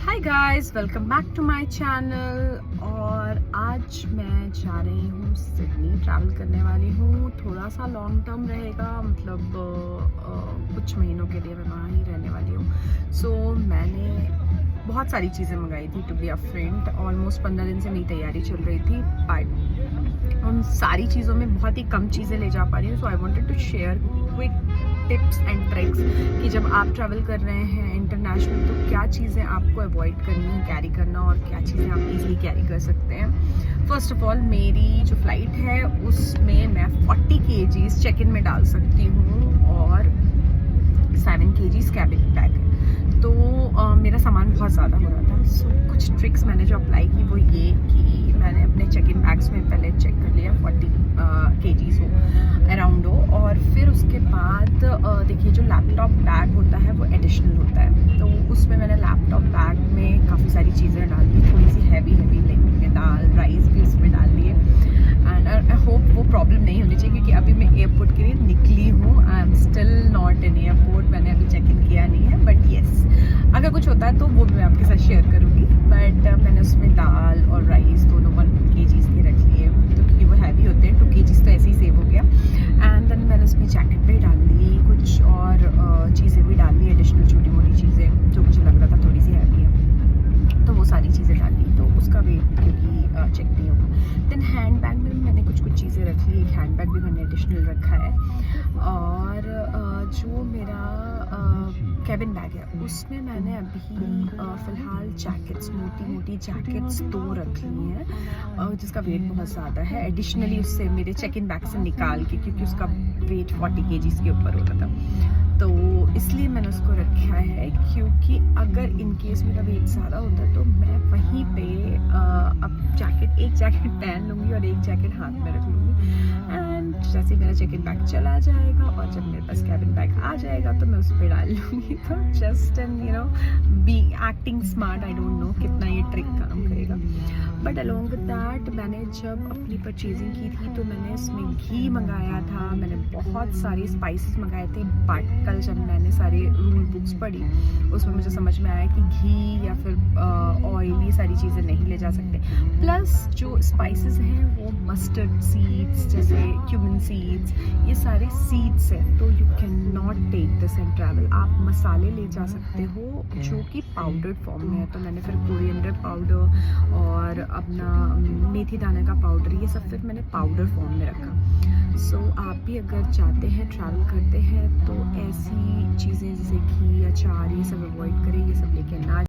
Hi guys, welcome back to my channel. और आज मैं जा रही हूँ सिडनी, ट्रैवल करने वाली हूँ। थोड़ा सा लॉन्ग टर्म रहेगा, मतलब कुछ महीनों के लिए मैं वहाँ ही रहने वाली हूँ। सो मैंने बहुत सारी चीज़ें मंगाई थी, to be a friend. Almost 15 दिन से मेरी तैयारी चल रही थी, बट उन सारी चीज़ों में बहुत ही कम चीज़ें ले जा पा रही हूँ। So I wanted to share quick tips and tricks कि जब आप ट्रैवल कर रहे हैं इंटरनेशनल, तो क्या चीज़ें आपको अवॉइड करनी है कैरी करना, और क्या चीज़ें आप इजीली कैरी कर सकते हैं। फर्स्ट ऑफ ऑल, मेरी जो फ़्लाइट है उसमें मैं 40 kgs चेक इन में डाल सकती हूँ और 7 kgs कैबिन बैग है। तो मेरा सामान बहुत ज़्यादा हो रहा था। सो कुछ ट्रिक्स मैंने जो अप्लाई की वो ये कि मैंने अपने चेक इन बैग्स में पहले चेक कर लिया 40 kgs हो अराउंड हो, और फिर उसके बाद देखिए जो लैपटॉप बैग होता है वो एडिशनल होता है। तो उसमें मैंने लैपटॉप बैग में काफ़ी सारी चीज़ें डाल दी, थोड़ी सी हैवी लाइक दाल राइस भी उसमें डाल दिए। एंड आई होप वो प्रॉब्लम नहीं होनी चाहिए, क्योंकि अभी मैं एयरपोर्ट के लिए निकली हूँ। I am still not in airport, मैंने अभी चेक इन किया नहीं है। बट येस, अगर कुछ होता है तो वो भी मैं आपके साथ शेयर करूँगी। बट मैंने उसमें दाल और राइस दोनों 1 kgs के रख लिए, तो क्योंकि वो हैवी होते हैं। 2 kgs तो ऐसे ही सेव हो गया। एंड देन मैंने उसमें जैकेट भी डाल ली, कुछ और चीज़ें भी डाल ली, एडिशनल छोटी मोटी चीज़ें जो मुझे लग रहा था थोड़ी सी हैवी है, तो वो सारी चीज़ें डाल ली। तो उसका वेट क्योंकि चेक नहीं होगा। देन हैंड बैग में मैंने कुछ चीज़ें रख ली, एक हैंड बैग भी मैंने एडिशनल रखा है। और जो मेरा कैबिन बैग है उसमें मैंने अभी फ़िलहाल जैकेट्स, मोटी जैकेट्स 2 रख ली हैं, जिसका वेट बहुत ज़्यादा है, एडिशनली उससे मेरे चेक इन बैग से निकाल के, क्योंकि उसका वेट 40 kgs के ऊपर हो रहा था। तो इसलिए मैंने उसको रखा है, क्योंकि अगर इन केस मेरा वेट ज़्यादा होता तो मैं वहीं पे अब एक जैकेट पहन लूँगी और एक जैकेट हाथ में रख लूँगी। एंड जैसे मेरा चेक इन बैग चला जाएगा और जब मेरे पास कैबिन बैग आ जाएगा तो मैं उस पर डाल लूँगी। तो just and be acting smart, I don't know कितना ये ट्रिक काम करेगा। बट अलॉन्ग विद दैट, मैंने जब अपनी परचेजिंग की थी तो मैंने इसमें घी मंगाया था, मैंने बहुत सारे स्पाइसेस मंगाए थे। बट कल जब मैंने सारे रूल बुक्स पढ़ी, उसमें मुझे समझ में आया कि घी या फिर ऑयल, ये सारी चीज़ें नहीं ले जा सकते। प्लस जो स्पाइसेस हैं वो मस्टर्ड सीड्स, जैसे क्यूमिन सीड्स, ये सारे सीड्स हैं, तो you can not take this in travel. आप मसाले ले जा सकते हो जो कि पाउडर्ड फॉर्म में है। तो मैंने फिर कोरिएंडर पाउडर और अपना मेथी दाने का पाउडर, ये सब फिर मैंने पाउडर फॉर्म में रखा। सो आप भी अगर चाहते हैं, ट्रैवल करते हैं, तो ऐसी चीज़ें जैसे घी, अचार, ये सब अवॉइड करें, ये सब लेके ना